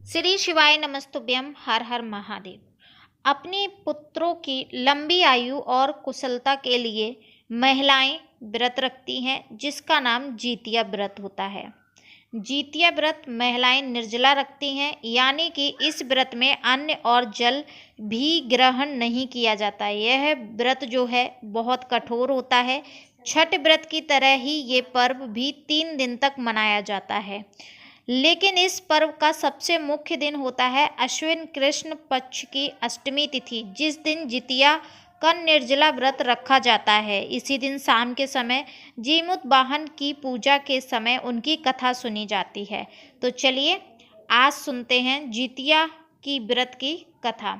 श्री शिवाय नमस्तुभ्यम। हर हर महादेव। अपने पुत्रों की लंबी आयु और कुशलता के लिए महिलाएं व्रत रखती हैं, जिसका नाम जीतिया व्रत होता है। जीतिया व्रत महिलाएं निर्जला रखती हैं, यानी कि इस व्रत में अन्न और जल भी ग्रहण नहीं किया जाता। यह व्रत जो है बहुत कठोर होता है। छठ व्रत की तरह ही ये पर्व भी 3 दिन तक मनाया जाता है, लेकिन इस पर्व का सबसे मुख्य दिन होता है अश्विन कृष्ण पक्ष की अष्टमी तिथि, जिस दिन जितिया का निर्जला व्रत रखा जाता है। इसी दिन शाम के समय जीमूत वाहन की पूजा के समय उनकी कथा सुनी जाती है। तो चलिए आज सुनते हैं जितिया की व्रत की कथा।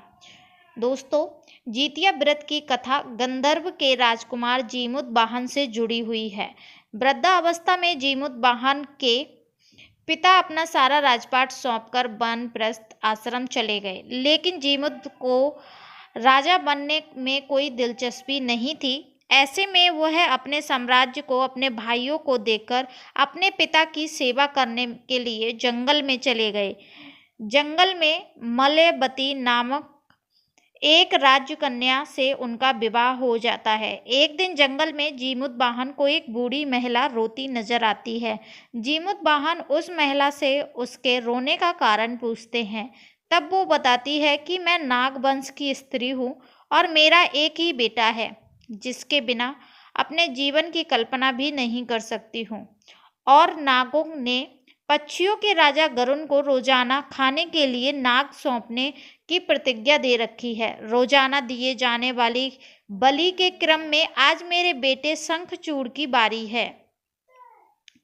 दोस्तों, जितिया व्रत की कथा गंधर्व के राजकुमार जीमूत वाहन से जुड़ी हुई है। वृद्धावस्था में जीमूत वाहन के पिता अपना सारा राजपाट सौंपकर वानप्रस्थ आश्रम चले गए, लेकिन जीमूत को राजा बनने में कोई दिलचस्पी नहीं थी। ऐसे में वह अपने साम्राज्य को अपने भाइयों को देकर अपने पिता की सेवा करने के लिए जंगल में चले गए। जंगल में मलयवती नामक एक राजकन्या से उनका विवाह हो जाता है। एक दिन जंगल में जीमूत वाहन को एक बूढ़ी महिला रोती नजर आती है। जीमूत वाहन उस महिला से उसके रोने का कारण पूछते हैं। तब वो बताती है कि मैं नाग वंश की स्त्री हूँ और मेरा एक ही बेटा है, जिसके बिना अपने जीवन की कल्पना भी नहीं कर सकती हूँ। और नागों ने पक्षियों के राजा गरुण को रोजाना खाने के लिए नाग सौंपने की प्रतिज्ञा दे रखी है। रोजाना दिए जाने वाली बलि के क्रम में आज मेरे बेटे शंखचूड़ की बारी है।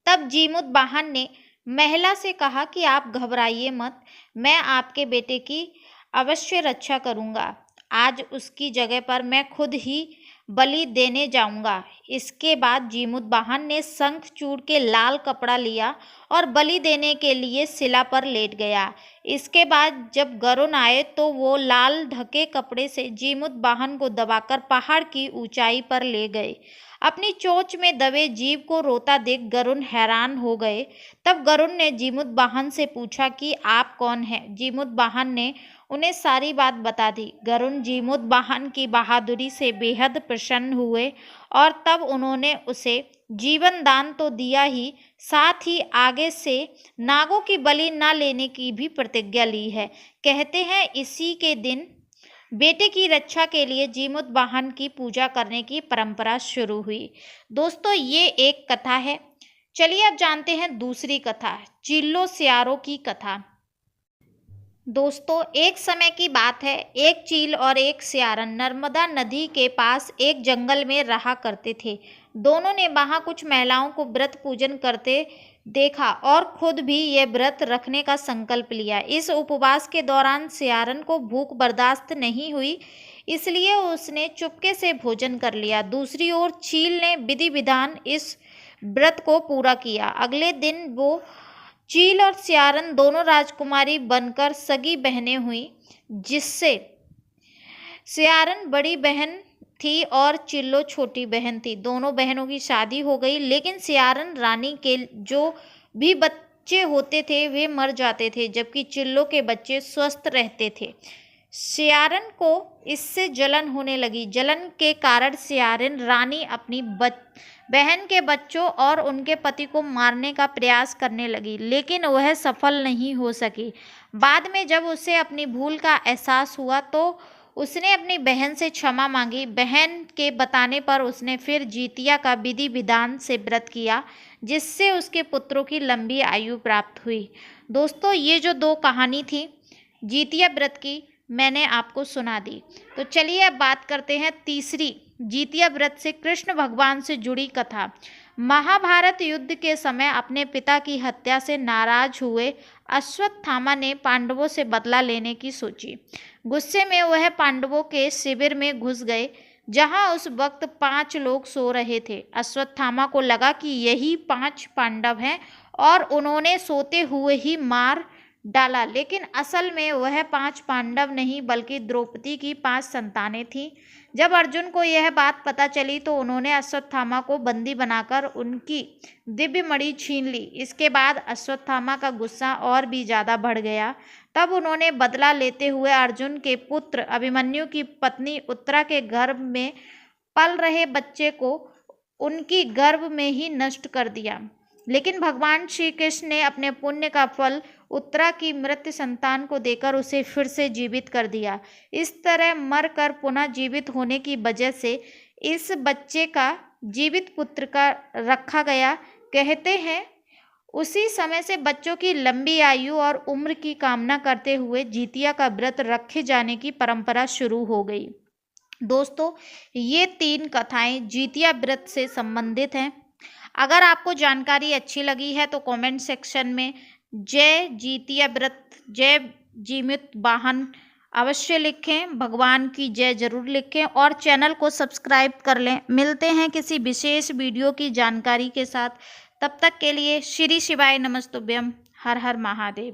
तब जीमूत वाहन ने महिला से कहा कि आप घबराइए मत, मैं आपके बेटे की अवश्य रक्षा करूंगा। आज उसकी जगह पर मैं खुद ही बलि देने जाऊंगा। इसके बाद जीमूत वाहन ने शंखचूड़ के लाल कपड़ा लिया और बलि देने के लिए शिला पर लेट गया। इसके बाद जब गरुण आए तो वो लाल ढके कपड़े से जीमूत वाहन को दबाकर पहाड़ की ऊंचाई पर ले गए। अपनी चोंच में दबे जीव को रोता देख गरुण हैरान हो गए। तब गरुण ने जीमूत वाहन से पूछा कि आप कौन हैं। जीमूत वाहन ने उन्हें सारी बात बता दी। गरुण जीमूत वाहन की बहादुरी से बेहद प्रसन्न हुए और तब उन्होंने उसे जीवन दान तो दिया ही, साथ ही आगे से नागों की बलि न लेने की भी प्रतिज्ञा ली है। कहते हैं इसी के दिन बेटे की रक्षा के लिए जीमूत वाहन की पूजा करने की परंपरा शुरू हुई। दोस्तों, ये एक कथा है। चलिए अब जानते हैं दूसरी कथा, चिल्लो सियारों की कथा। दोस्तों, एक समय की बात है, एक चील और एक सियारन नर्मदा नदी के पास एक जंगल में रहा करते थे। दोनों ने वहां कुछ महिलाओं को व्रत पूजन करते देखा और खुद भी ये व्रत रखने का संकल्प लिया। इस उपवास के दौरान सियारन को भूख बर्दाश्त नहीं हुई, इसलिए उसने चुपके से भोजन कर लिया। दूसरी ओर चील ने विधि विधान इस व्रत को पूरा किया। अगले दिन वो चील और सियारन दोनों राजकुमारी बनकर सगी बहनें हुई, जिससे सियारन बड़ी बहन थी और चिल्लो छोटी बहन थी। दोनों बहनों की शादी हो गई, लेकिन सियारन रानी के जो भी बच्चे होते थे वे मर जाते थे, जबकि चिल्लो के बच्चे स्वस्थ रहते थे। सियारन को इससे जलन होने लगी। जलन के कारण सियारन रानी अपनी बहन के बच्चों और उनके पति को मारने का प्रयास करने लगी, लेकिन वह सफल नहीं हो सकी। बाद में जब उसे अपनी भूल का एहसास हुआ तो उसने अपनी बहन से क्षमा मांगी। बहन के बताने पर उसने फिर जितिया का विधि विधान से व्रत किया, जिससे उसके पुत्रों की लंबी आयु प्राप्त हुई। दोस्तों, ये जो 2 कहानी थी जितिया व्रत की, मैंने आपको सुना दी। तो चलिए अब बात करते हैं तीसरी, जितिया व्रत से कृष्ण भगवान से जुड़ी कथा। महाभारत युद्ध के समय अपने पिता की हत्या से नाराज हुए अश्वत्थामा ने पांडवों से बदला लेने की सोची। गुस्से में वह पांडवों के शिविर में घुस गए, जहां उस वक्त 5 लोग सो रहे थे। अश्वत्थामा को लगा कि यही 5 पांडव हैं और उन्होंने सोते हुए ही मार डाला, लेकिन असल में वह 5 पांडव नहीं बल्कि द्रौपदी की 5 संतानें थीं, जब अर्जुन को यह बात पता चली तो उन्होंने अश्वत्थामा को बंदी बनाकर उनकी दिव्य मणि छीन ली। इसके बाद अश्वत्थामा का गुस्सा और भी ज़्यादा बढ़ गया। तब उन्होंने बदला लेते हुए अर्जुन के पुत्र अभिमन्यु की पत्नी उत्तरा के गर्भ में पल रहे बच्चे को उनकी गर्भ में ही नष्ट कर दिया। लेकिन भगवान श्री कृष्ण ने अपने पुण्य का फल उत्तरा की मृत संतान को देकर उसे फिर से जीवित कर दिया। इस तरह मरकर पुनः जीवित होने की वजह से इस बच्चे का जीवित पुत्र का रखा गया। कहते हैं उसी समय से बच्चों की लंबी आयु और उम्र की कामना करते हुए जितिया का व्रत रखे जाने की परंपरा शुरू हो गई। दोस्तों, ये 3 कथाएं जितिया व्रत से संबंधित हैं। अगर आपको जानकारी अच्छी लगी है तो कमेंट सेक्शन में जय जितिया व्रत, जय जीवित वाहन अवश्य लिखें, भगवान की जय जरूर लिखें और चैनल को सब्सक्राइब कर लें। मिलते हैं किसी विशेष वीडियो की जानकारी के साथ। तब तक के लिए श्री शिवाय नमस्तुभ्यम। हर हर महादेव।